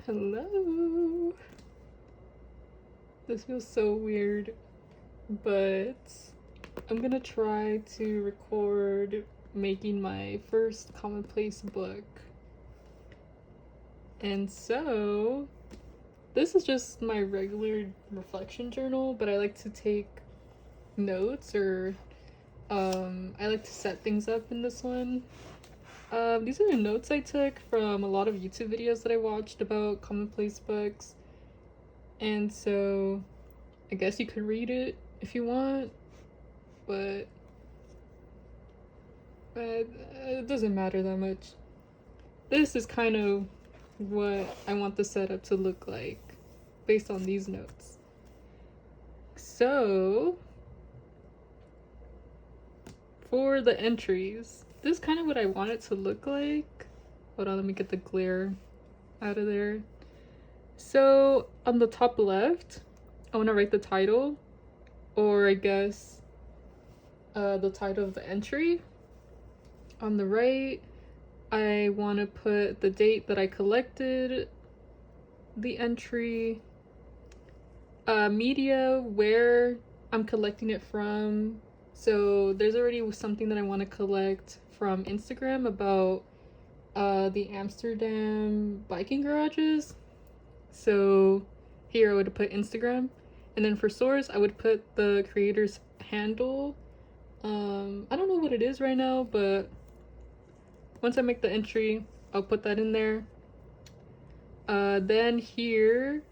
Hello. This feels so weird, but I'm gonna try to record making my first Commonplace book. And so, this is just my regular reflection journal, but I like to take notes or I like to set things up in this one. These are the notes I took from a lot of YouTube videos that I watched about Commonplace books. And so I guess you could read it if you want, but it doesn't matter that much. This is kind of what I want the setup to look like based on these notes. So for the entries, this is kind of what I want it to look like. Hold on, let me get the glare out of there. So on the top left, I want to write the title, or I guess the title of the entry. On the right, I want to put the date that I collected the entry, media, where I'm collecting it from. So there's already something that I want to collect from Instagram about the Amsterdam biking garages. So here I would put Instagram, and then for source I would put the creator's handle. I don't know what it is right now, but once I make the entry, I'll put that in there. Then here,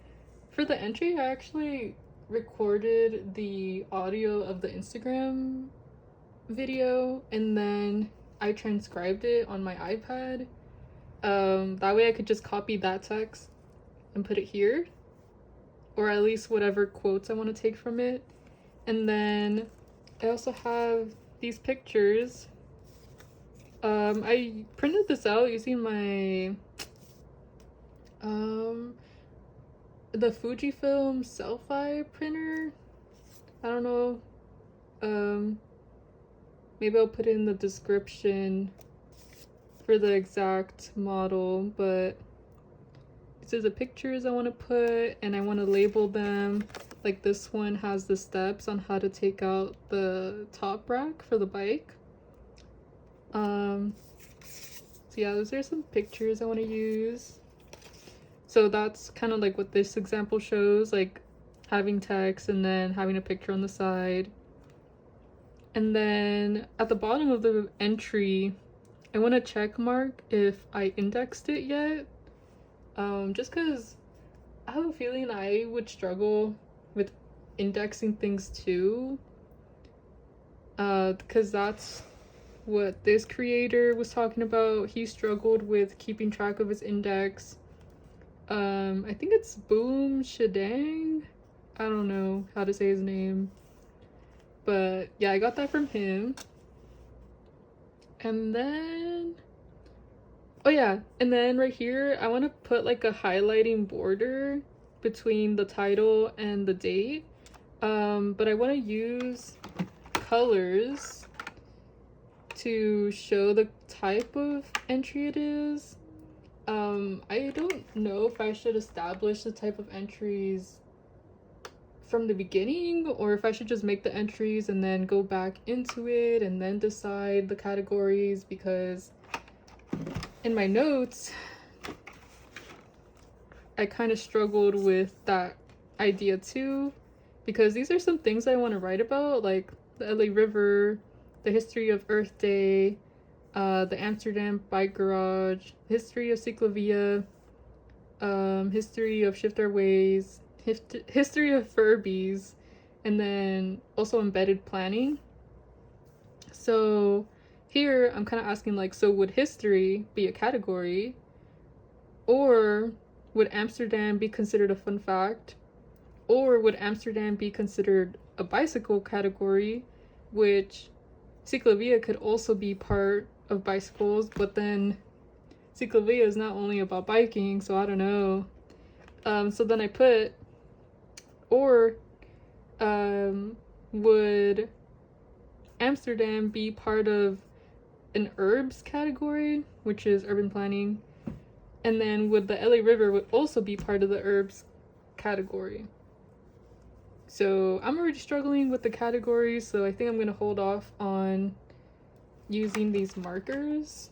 for the entry, I actually recorded the audio of the Instagram video, and then I transcribed it on my iPad. That way I could just copy that text and put it here, or at least whatever quotes I want to take from it. And then I also have these pictures. I printed this out using my the Fujifilm Selphy printer. I don't know. Maybe I'll put in the description for the exact model, but these are the pictures I want to put, and I want to label them. Like this one has the steps on how to take out the top rack for the bike. So yeah, those are some pictures I want to use. So that's kind of like what this example shows, like having text and then having a picture on the side. And then at the bottom of the entry, I want to check mark if I indexed it yet. Just because I have a feeling I would struggle with indexing things too. Because that's what this creator was talking about. He struggled with keeping track of his index. I think it's Boom Shadang. I don't know how to say his name. But yeah, I got that from him. And then, oh yeah, and then right here, I want to put like a highlighting border between the title and the date. But I want to use colors to show the type of entry it is. I don't know if I should establish the type of entries from the beginning, or if I should just make the entries and then go back into it and then decide the categories, because in my notes I kind of struggled with that idea too, because these are some things I want to write about, like the LA River, the history of Earth Day, the Amsterdam bike garage, history of Ciclovia, history of Shift Our Ways, history of Furbies, and then also embedded planning. So here I'm kind of asking, like, so would history be a category, or would Amsterdam be considered a fun fact, or would Amsterdam be considered a bicycle category, which Ciclovia could also be part of bicycles, but then Ciclovia is not only about biking, so I don't know. So then I put, or would Amsterdam be part of an URBS category, which is urban planning, And then with the LA River would also be part of the herbs category. So I'm already struggling with the categories, so I think I'm gonna hold off on using these markers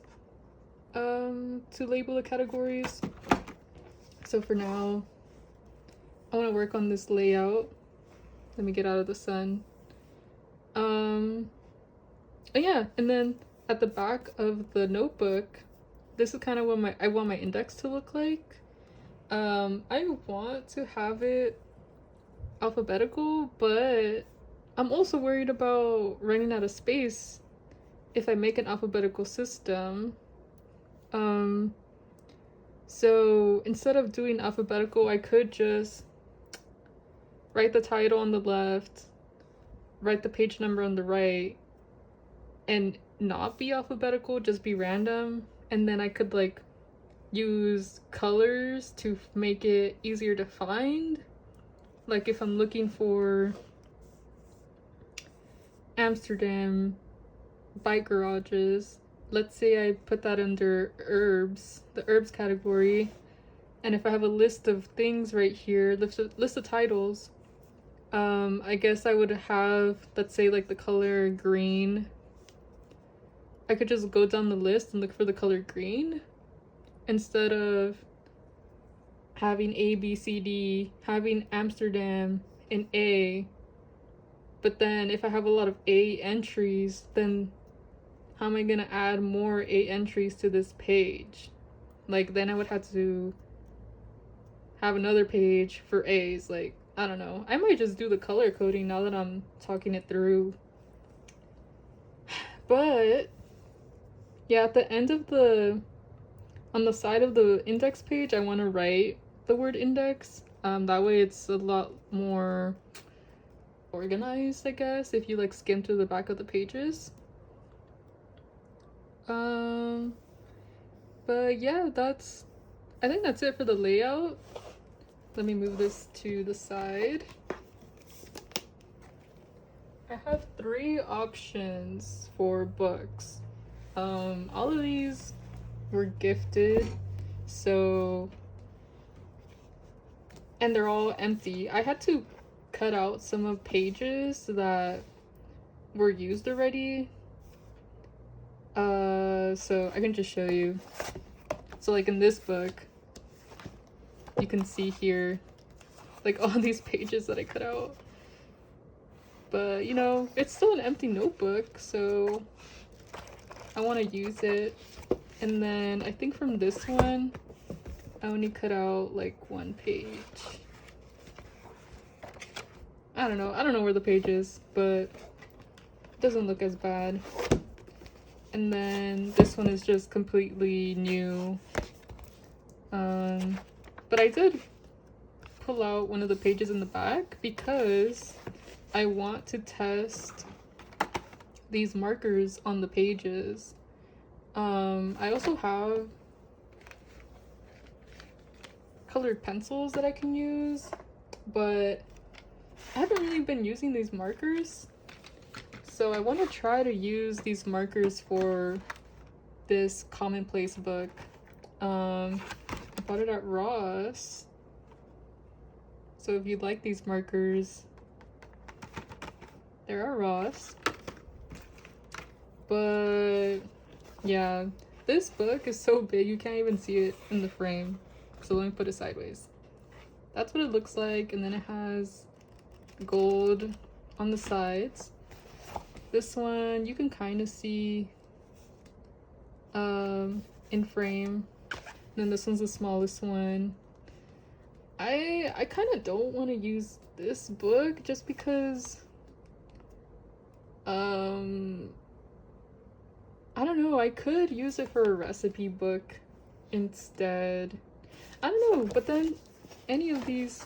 to label the categories. So for now, I want to work on this layout. Let me get out of the sun. Yeah, and then at the back of the notebook, this is kind of what I want my index to look like. I want to have it alphabetical, but I'm also worried about running out of space if I make an alphabetical system. So instead of doing alphabetical, I could just write the title on the left, write the page number on the right, and not be alphabetical, just be random. And then I could like use colors to make it easier to find. Like if I'm looking for Amsterdam bike garages, let's say I put that under herbs, the herbs category, and if I have a list of things right here, list of titles, I guess I would have, let's say like the color green. I could just go down the list and look for the color green instead of having A, B, C, D, having Amsterdam in A. But then if I have a lot of A entries, then how am I gonna add more A entries to this page? Like then I would have to have another page for A's. Like, I don't know. I might just do the color coding now that I'm talking it through. But yeah, at the end of on the side of the index page, I want to write the word index. That way it's a lot more organized, I guess, if you like skim through the back of the pages. But yeah, I think that's it for the layout. Let me move this to the side. I have 3 options for books. All of these were gifted, so, and they're all empty. I had to cut out some of pages that were used already. So I can just show you. So like in this book, you can see here, like all these pages that I cut out. But you know, it's still an empty notebook, so I want to use it. And then I think from this one, I only cut out like 1 page. I don't know where the page is, but it doesn't look as bad. And then this one is just completely new. But I did pull out one of the pages in the back because I want to test these markers on the pages. I also have colored pencils that I can use, but I haven't really been using these markers. So I want to try to use these markers for this Commonplace book. I bought it at Ross. So if you'd like these markers, they're at Ross. But yeah, this book is so big you can't even see it in the frame. So let me put it sideways. That's what it looks like, and then it has gold on the sides. This one you can kind of see in frame. And then this one's the smallest one. I kind of don't want to use this book just because I don't know, I could use it for a recipe book instead. I don't know, but then any of these,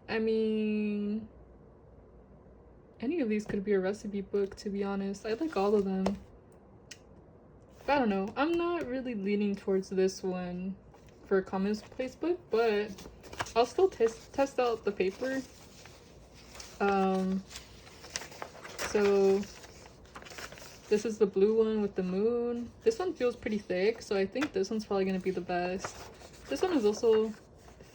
I mean, any of these could be a recipe book, to be honest. I like all of them. But I don't know, I'm not really leaning towards this one for a Commonplace book, but I'll still test out the paper. So This is the blue one with the moon. This one feels pretty thick, so I think this one's probably gonna be the best. This one is also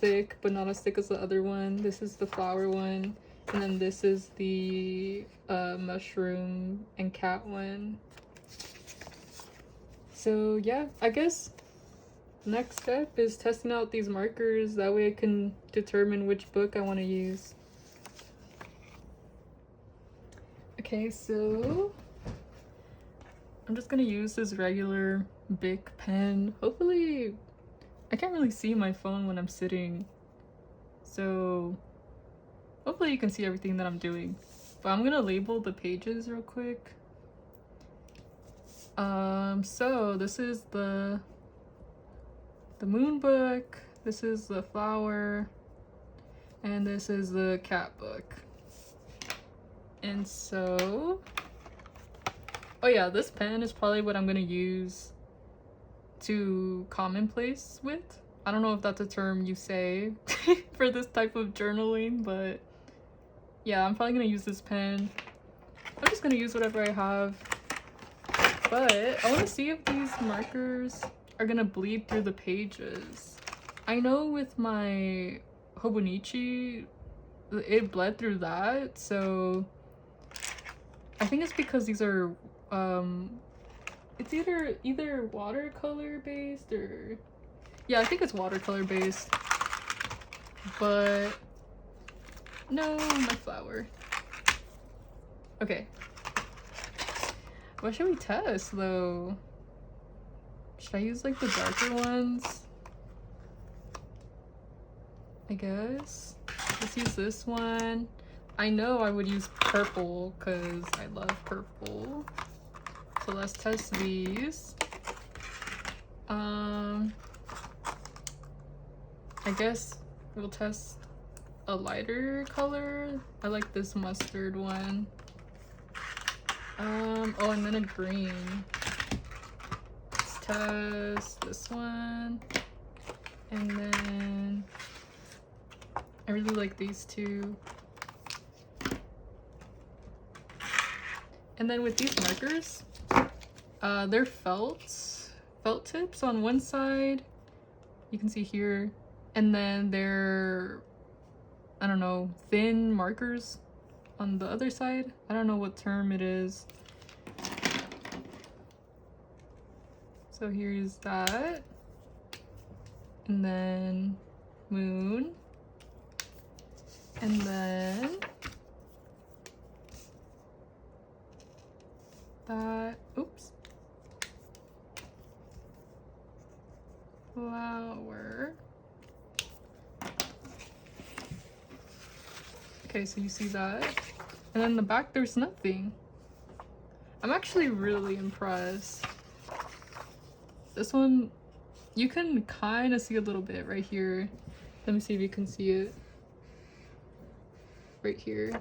thick, but not as thick as the other one. This is the flower one, and then this is the mushroom and cat one. So yeah, I guess next step is testing out these markers. That way I can determine which book I want to use. Okay, so I'm just gonna use this regular Bic pen. Hopefully, I can't really see my phone when I'm sitting, so hopefully you can see everything that I'm doing. But I'm gonna label the pages real quick. So this is the moon book, this is the flower, and this is the cat book. And so, oh yeah, this pen is probably what I'm gonna use to Commonplace with. I don't know if that's a term you say for this type of journaling, but yeah, I'm probably gonna use this pen. I'm just gonna use whatever I have. But I want to see if these markers are gonna bleed through the pages. I know with my Hobonichi, it bled through that, so I think it's because these are, it's either watercolor based or, yeah, I think it's watercolor based. But no, my flower. Okay. What should we test though? Should I use like the darker ones? I guess. Let's use this one. I know I would use purple because I love purple. So let's test these. I guess we'll test a lighter color. I like this mustard one. Oh, and then a green. Let's test this one. And then I really like these two. And then with these markers, they're felt tips on one side. You can see here. And then they're, I don't know, thin markers on the other side. I don't know what term it is. So here's that. And then moon. And then that, oops. Flower. Okay, so you see that. And then in the back, there's nothing. I'm actually really impressed. This one, you can kind of see a little bit right here. Let me see if you can see it. Right here.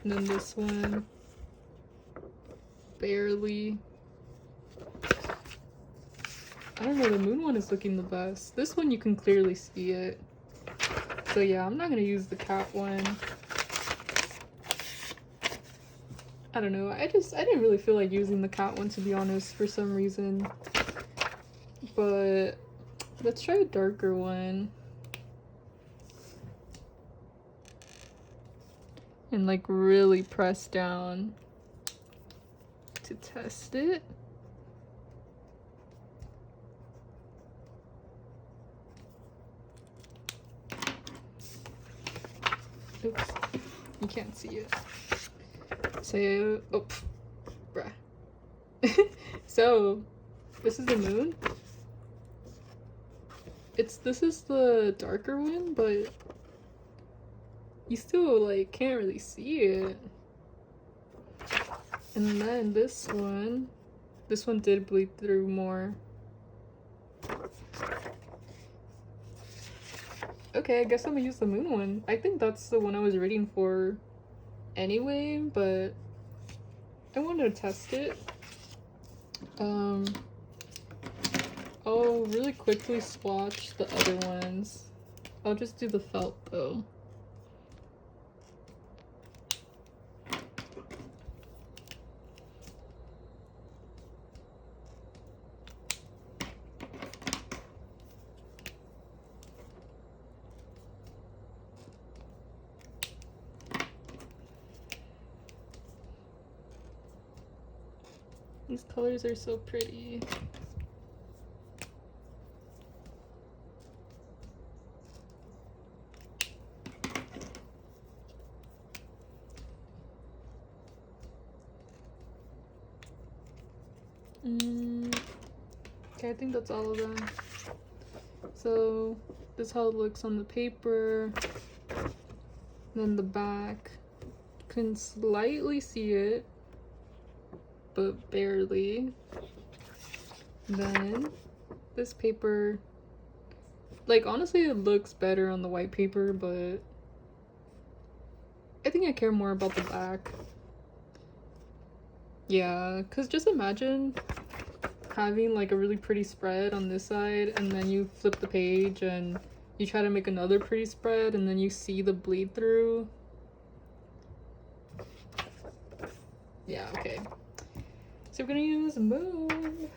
And then this one, barely. I don't know, the moon one is looking the best. This one, you can clearly see it. So yeah, I'm not gonna use the cat one. I don't know, I didn't really feel like using the cat one, to be honest, for some reason. But let's try a darker one. And like really press down to test it. Oops, you can't see it. So, oh, bruh. So, this is the moon. This is the darker one, but you still like can't really see it. And then this one did bleed through more. Okay, I guess I'm gonna use the moon one. I think that's the one I was reading for anyway, but I wanted to test it. I'll really quickly swatch the other ones. I'll just do the felt though. These colors are so pretty. Okay, I think that's all of them. So this is how it looks on the paper. Then the back. You can slightly see it, but barely. Then this paper, like honestly it looks better on the white paper, but I think I care more about the back. Yeah, because just imagine having like a really pretty spread on this side and then you flip the page and you try to make another pretty spread and then you see the bleed through. Yeah, okay. So we're gonna use Moon.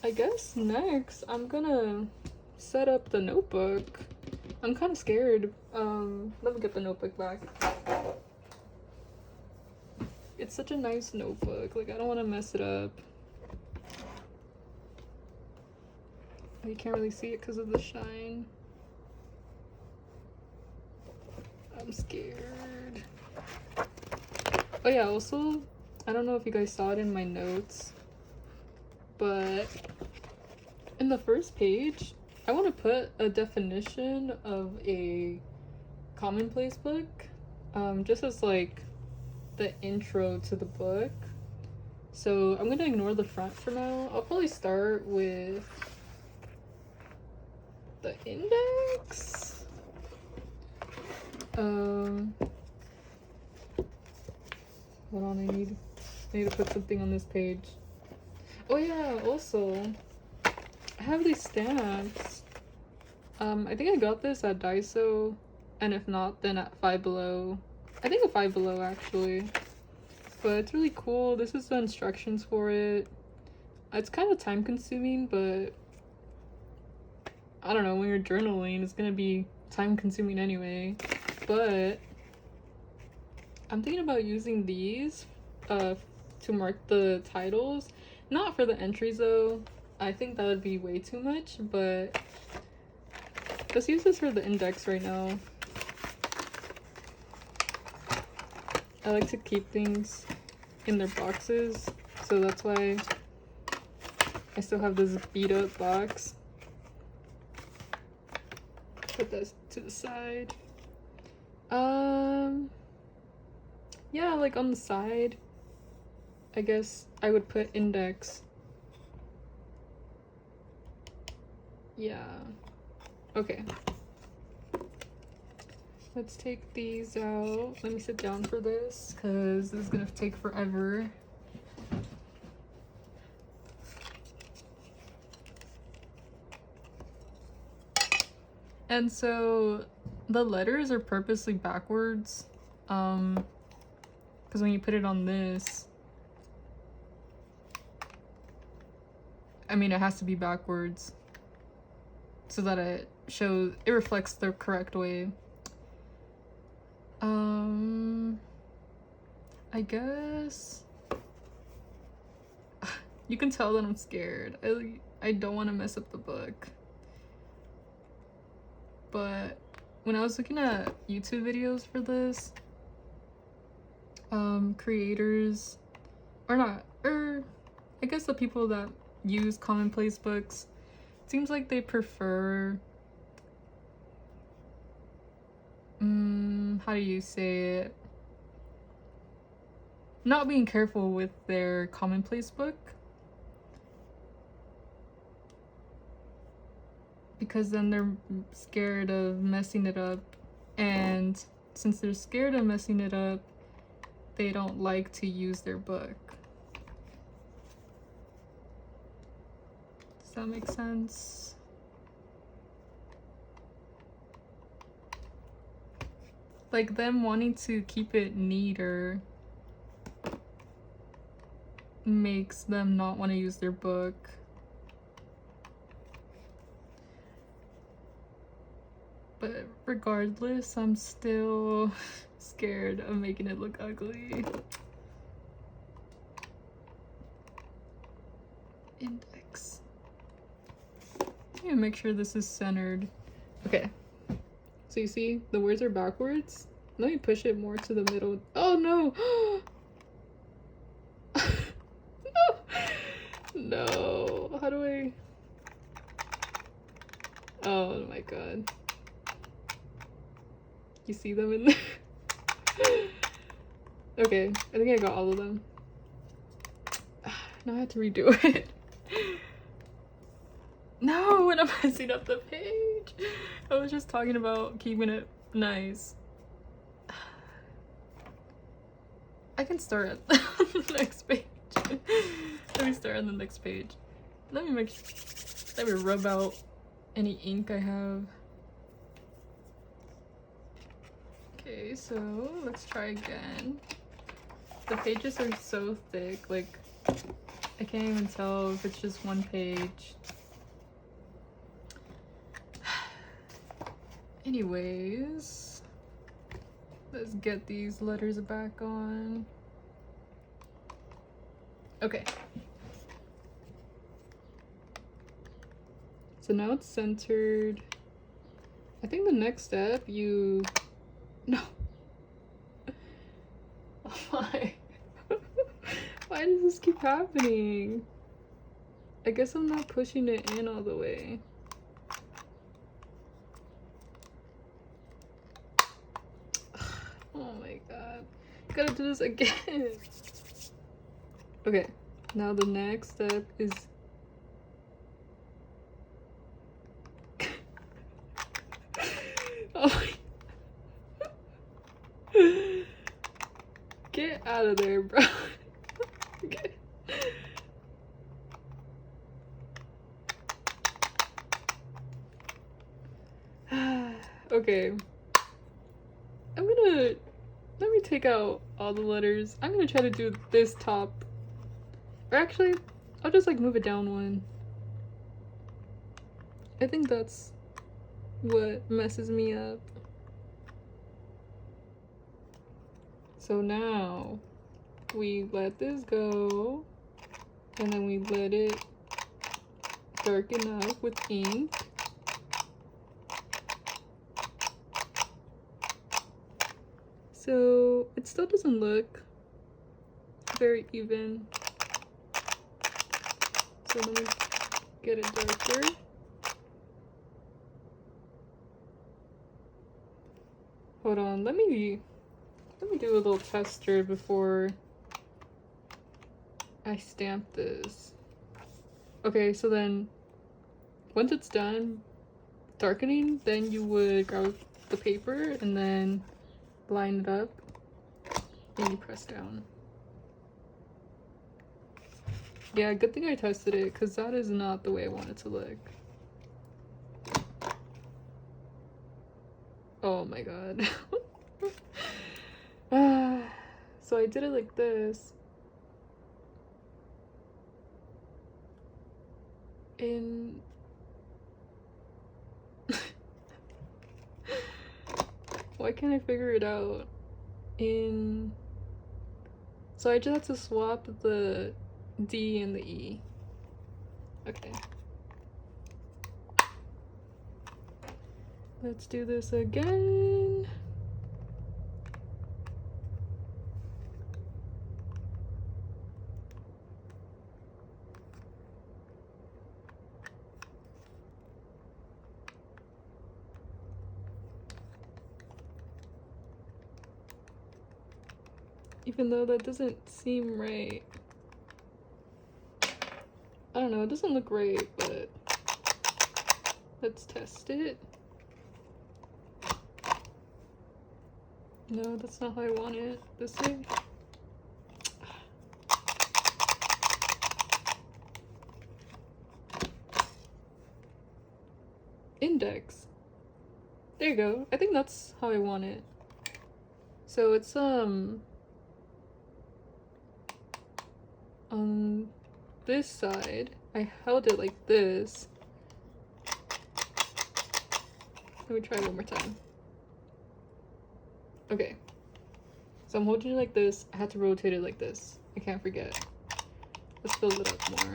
I guess next I'm gonna set up the notebook. I'm kind of scared. Let me get the notebook back. It's such a nice notebook. Like, I don't want to mess it up. You can't really see it because of the shine. I'm scared. Oh yeah, also, I don't know if you guys saw it in my notes, but in the first page, I want to put a definition of a Commonplace book, just as like the intro to the book. So I'm gonna ignore the front for now. I'll probably start with the index. Hold on, I need to put something on this page. Oh yeah, also I have these stamps. I think I got this at Daiso, and if not, then at Five Below. I think at Five Below actually. But it's really cool. This is the instructions for it. It's kind of time consuming, but I don't know, when you're journaling, it's gonna be time consuming anyway. But I'm thinking about using these to mark the titles. Not for the entries though. I think that would be way too much, but let's use this for the index right now. I like to keep things in their boxes, so that's why I still have this beat up box. Put this to the side. Yeah, like on the side, I guess I would put index. Yeah. Okay. Let's take these out. Let me sit down for this because this is gonna take forever. And so the letters are purposely backwards, because when you put it on this, I mean, it has to be backwards so that it reflects the correct way. I guess you can tell that I'm scared. I don't want to mess up the book. But when I was looking at YouTube videos for this, creators, I guess the people that use Commonplace books, it seems like they prefer, how do you say it? Not being careful with their Commonplace book. Because then they're scared of messing it up, and since they're scared of messing it up, they don't like to use their book. Does that make sense? Like them wanting to keep it neater makes them not want to use their book. But regardless, I'm still scared of making it look ugly. Index. I need to make sure this is centered. Okay. So you see, the words are backwards. Let me push it more to the middle. Oh no! No! No! How do I... Oh my god. You see them in there? Okay, I think I got all of them. Now I have to redo it. No, and I'm messing up the page. I was just talking about keeping it nice. I can start at the next page. Let me start on the next page. Let me rub out any ink I have. Okay, so let's try again. The pages are so thick, like I can't even tell if it's just one page. Anyways, let's get these letters back on. Okay. So now it's centered. I think the next step, no. Why? Why does this keep happening? I guess I'm not pushing it in all the way. Oh my god. Gotta do this again. Okay, now the next step is oh my... Get out of there, bro. Okay. Let me take out all the letters. I'm gonna try to do this top. Or actually, I'll just like move it down one. I think that's what messes me up. So now we let this go and then we let it darken up with ink. So it still doesn't look very even. So let me get it darker. Hold on, let me do a little tester before I stamp this. Okay, so then once it's done darkening, then you would grab the paper and then line it up and you press down. Yeah, good thing I tested it because that is not the way I want it to look. Oh my god. So I did it like this. And why can't I figure it out? So I just have to swap the D and the E. Okay. Let's do this again. Even though that doesn't seem right. I don't know, it doesn't look right, but let's test it. No, that's not how I want it. This way. Index. There you go. I think that's how I want it. So it's on this side, I held it like this. Let me try it one more time. Okay. So I'm holding it like this. I had to rotate it like this. I can't forget. Let's fill it up more.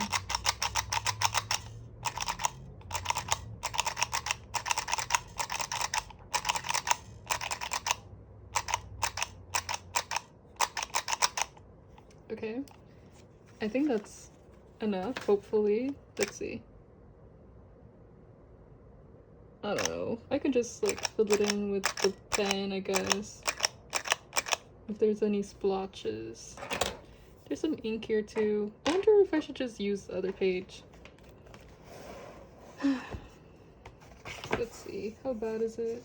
Okay. I think that's enough, hopefully. Let's see. I don't know. I could just like fill it in with the pen, I guess. If there's any splotches. There's some ink here too. I wonder if I should just use the other page. Let's see. How bad is it?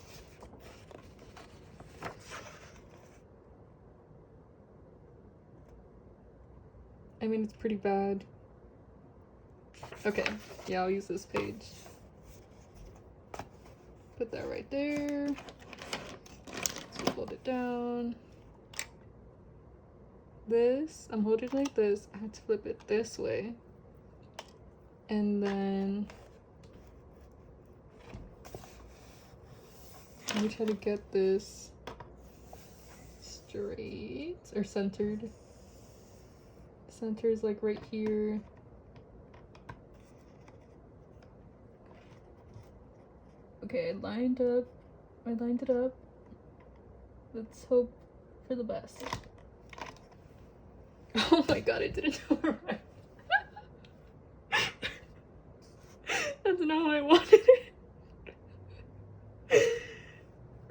I mean, it's pretty bad. Okay. Yeah, I'll use this page. Put that right there. Let's fold it down. This, I'm holding it like this. I have to flip it this way. And then let me try to get this straight or centered. Center is like right here. Okay, I lined it up. Let's hope for the best. Oh my god, I didn't do it right. That's not how I wanted it.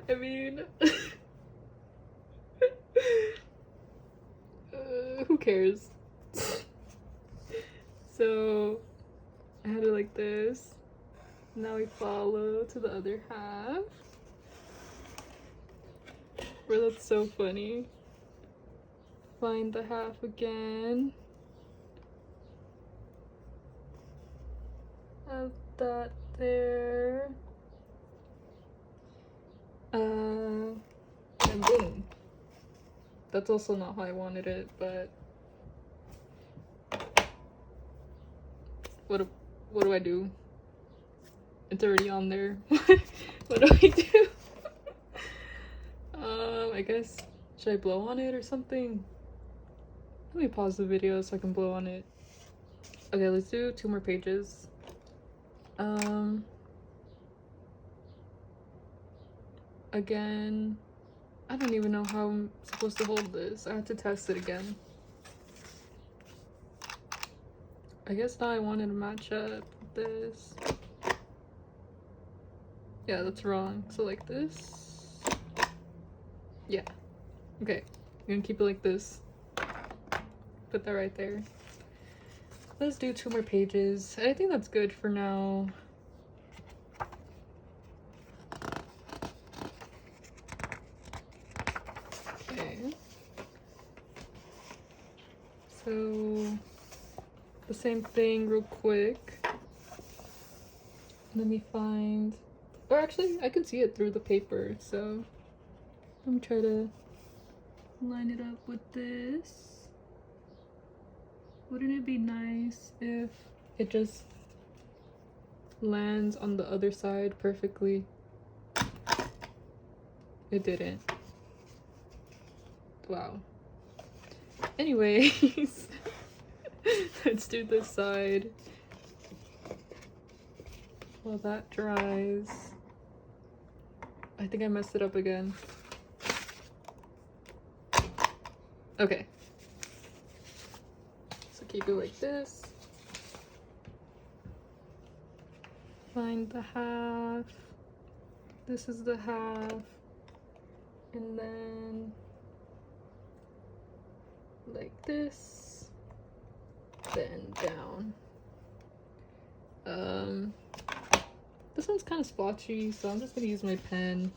I mean, who cares? So, I had it like this. Now we follow to the other half. Bro, that's so funny. Find the half again. Have that there. And boom. That's also not how I wanted it, but what do I do? It's already on there. What do I do? I guess, should I blow on it or something? Let me pause the video so I can blow on it. Okay, let's do 2 more pages. Again, I don't even know how I'm supposed to hold this. I have to test it again. I guess now I wanted to match up with this. Yeah, that's wrong. So like this. Yeah. Okay. I'm gonna keep it like this. Put that right there. Let's do 2 more pages. I think that's good for now. Okay. So the same thing real quick. Let me find, or actually I can see it through the paper, so let me try to line it up with this. Wouldn't it be nice if it just lands on the other side perfectly? It didn't. Wow. Anyways, let's do this side while that dries. I think I messed it up again. Okay. So keep it like this. Find the half. This is the half. And then like this. Then down. This one's kind of splotchy, so I'm just gonna use my pen.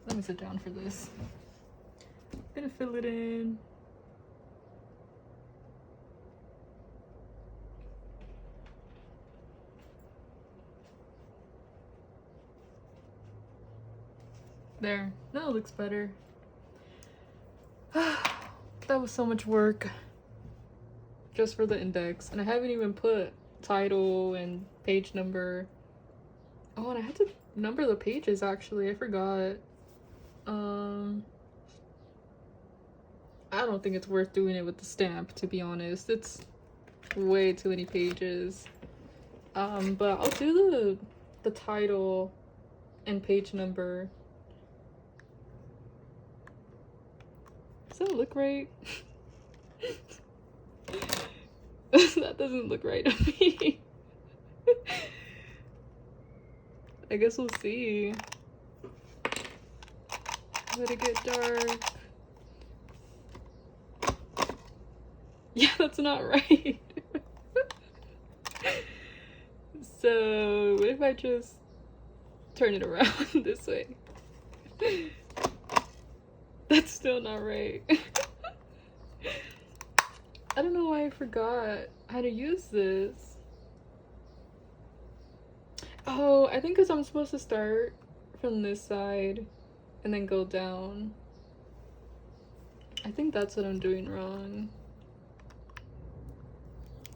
Let me sit down for this. I'm gonna fill it in. There. Now it looks better. That was so much work just for the index, and I haven't even put title and page number. Oh, and I had to number the pages actually. I forgot. I don't think it's worth doing it with the stamp, to be honest. It's way too many pages. But I'll do the title and page number. Does that look right? That doesn't look right to me. I guess we'll see. Let it get dark. Yeah, that's not right. So, what if I just turn it around this way? That's still not right. I don't know why I forgot how to use this. Oh, I think because I'm supposed to start from this side and then go down. I think that's what I'm doing wrong.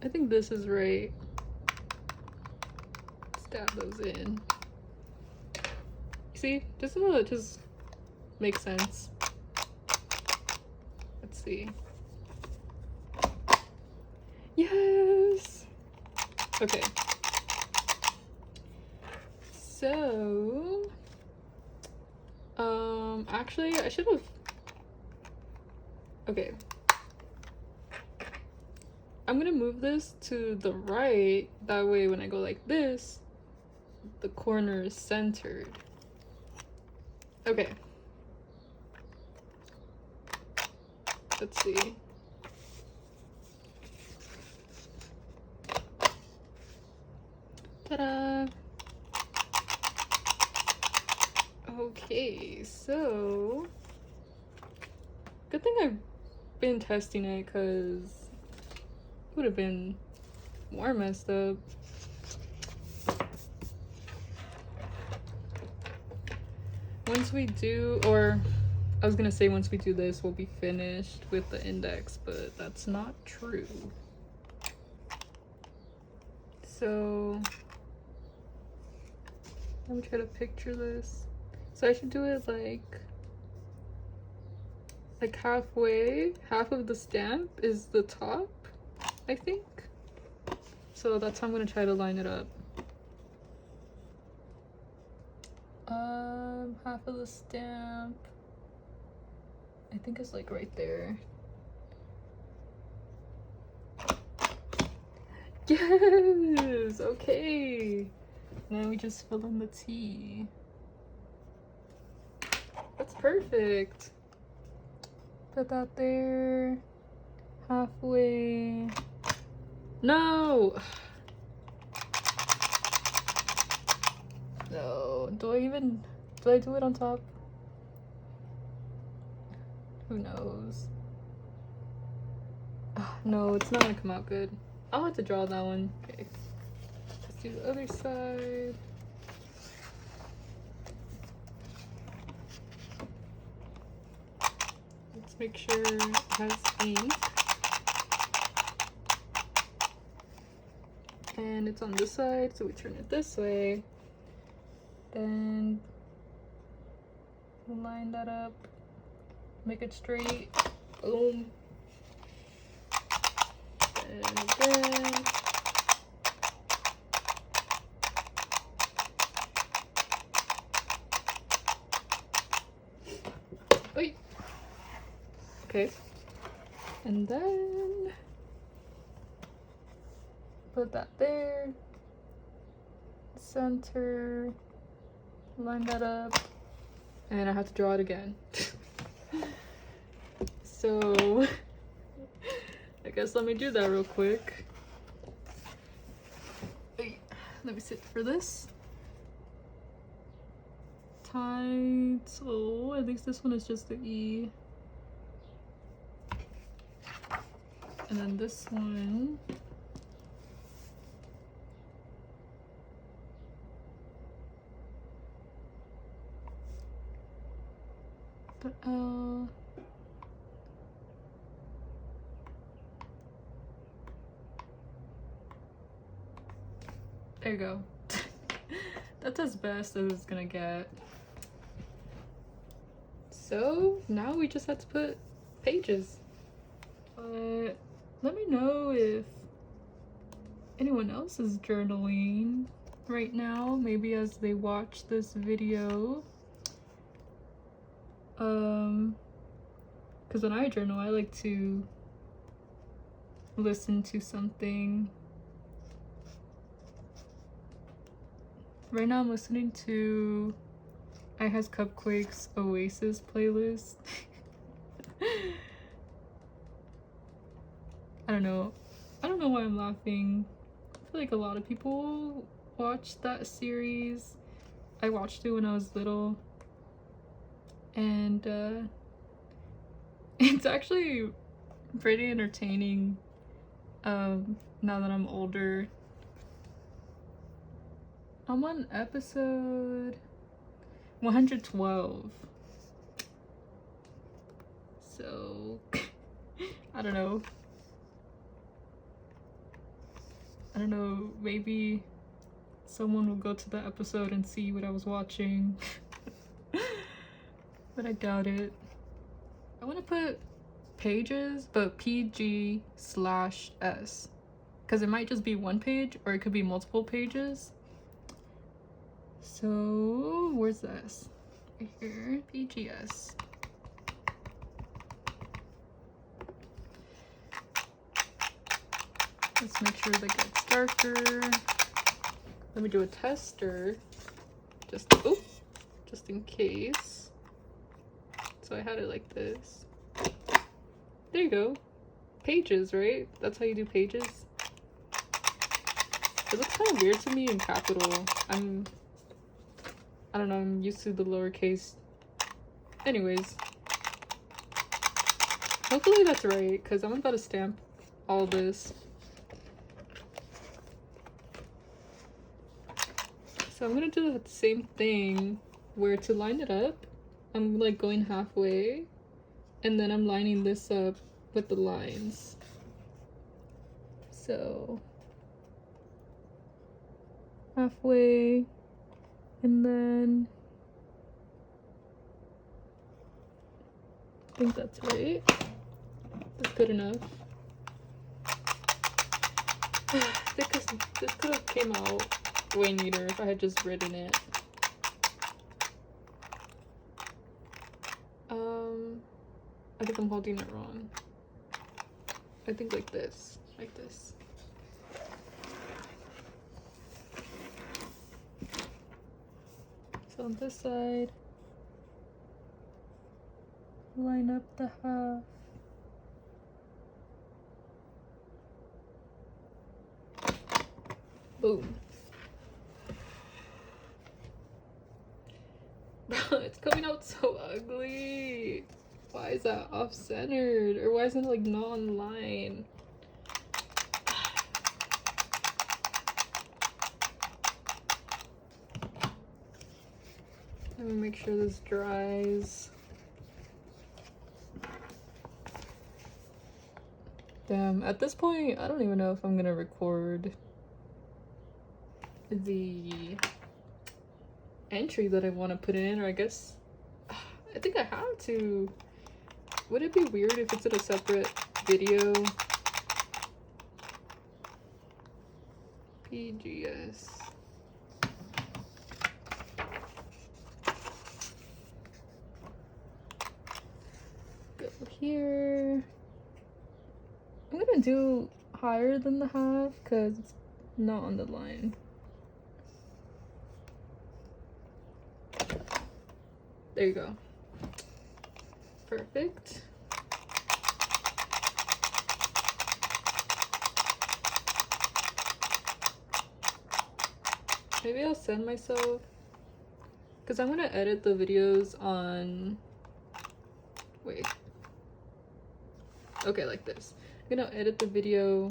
I think this is right. Stab those in. See, doesn't it just make sense? Let's see. Yes! Okay. So, actually, I should have. Okay. I'm gonna move this to the right. That way, when I go like this, the corner is centered. Okay. Let's see. Ta-da! Okay, so good thing I've been testing it because it would have been more messed up. Once we do, or I was gonna say once we do this, we'll be finished with the index, but that's not true. So let me try to picture this. So I should do it like halfway. Half of the stamp is the top, I think. So that's how I'm gonna try to line it up. Half of the stamp, I think it's like right there. Yes! Okay! Now we just fill in the T. That's perfect. Put that there. Halfway. No! No. Do I do it on top? Who knows? No, it's not gonna come out good. I'll have to draw that one. Okay. Let's do the other side. Let's make sure it has ink. And it's on this side, so we turn it this way. Then line that up, make it straight. Boom. And again. Wait. Okay. And then put that there. Center. Line that up. And I have to draw it again. So I guess let me do that real quick. Let me sit for this. Title, I think this one is just the E. And then this one. The L. There you go. That's as best as it's gonna get. So now we just have to put pages. But let me know if anyone else is journaling right now, maybe as they watch this video. Because when I journal, I like to listen to something. Right now I'm listening to I Has Cupquake's Oasis playlist. I don't know why I'm laughing. I feel like a lot of people watch that series. I watched it when I was little, and it's actually pretty entertaining now that I'm older. I'm on episode 112, so I don't know, maybe someone will go to the episode and see what I was watching. But I doubt it. I want to put pages, but PG/S, because it might just be one page or it could be multiple pages. So where's this? Right here, PGS. Let's make sure that gets darker. Let me do a tester, just in case. So I had it like this. There you go. Pages, right? That's how you do pages. It looks kind of weird to me in capital. I don't know, I'm used to the lowercase. Anyways. Hopefully that's right, because I'm about to stamp all this. So I'm gonna do the same thing, where to line it up, I'm like going halfway, and then I'm lining this up with the lines. So halfway, and then I think that's right. That's good enough. This could have came out way neater if I had just written it. I think I'm holding it wrong. I think like this. So on this side, line up the half. Boom. It's coming out so ugly. Why is that off-centered? Or why isn't it like not on line? Let me make sure this dries. Damn, at this point, I don't even know if I'm gonna record the entry that I want to put in, or I guess I think I have to. Would it be weird if it's in a separate video? PGS. Go here. I'm gonna do higher than the half because it's not on the line. There you go. Perfect. Maybe I'll send myself, because I'm gonna edit the videos on, wait, okay, like this. I'm gonna edit the video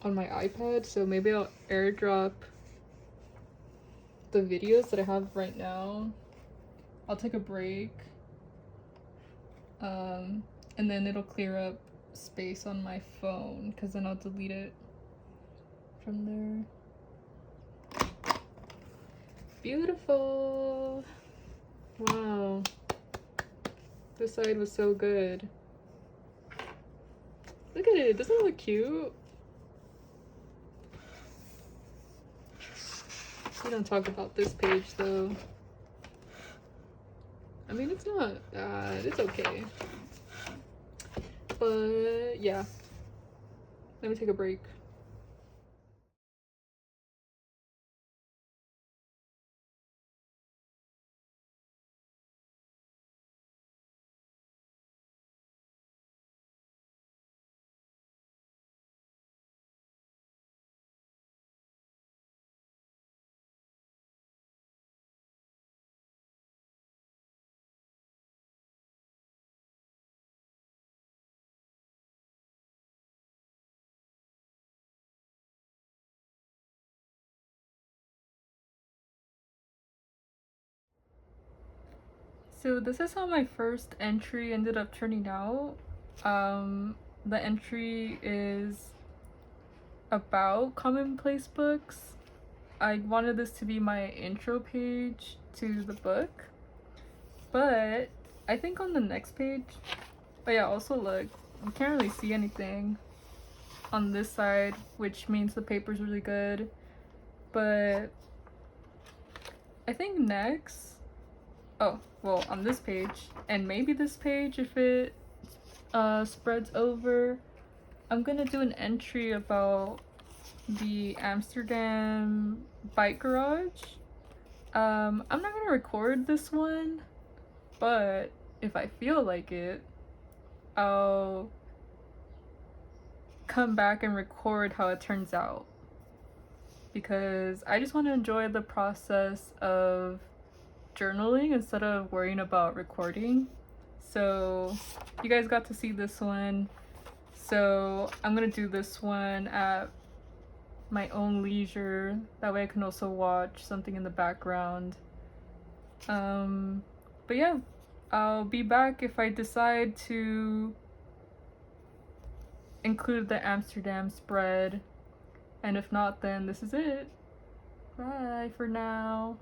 on my iPad, so maybe I'll airdrop the videos that I have right now. I'll take a break, and then it'll clear up space on my phone, because then I'll delete it from there. Beautiful. Wow. This side was so good. Look at it. Doesn't it look cute? We don't talk about this page though. I mean, it's not bad. It's okay. But yeah. Let me take a break. So this is how my first entry ended up turning out. The entry is about Commonplace books. I wanted this to be my intro page to the book, but I think on the next page, but yeah, also look, you can't really see anything on this side, which means the paper's really good, but I think next, oh, well, on this page, and maybe this page if it spreads over, I'm gonna do an entry about the Amsterdam bike garage. I'm not gonna record this one, but if I feel like it, I'll come back and record how it turns out. Because I just want to enjoy the process of journaling instead of worrying about recording. So you guys got to see this one. So I'm gonna do this one at my own leisure. That way I can also watch something in the background. But yeah, I'll be back if I decide to include the Amsterdam spread. And if not, then this is it. Bye for now.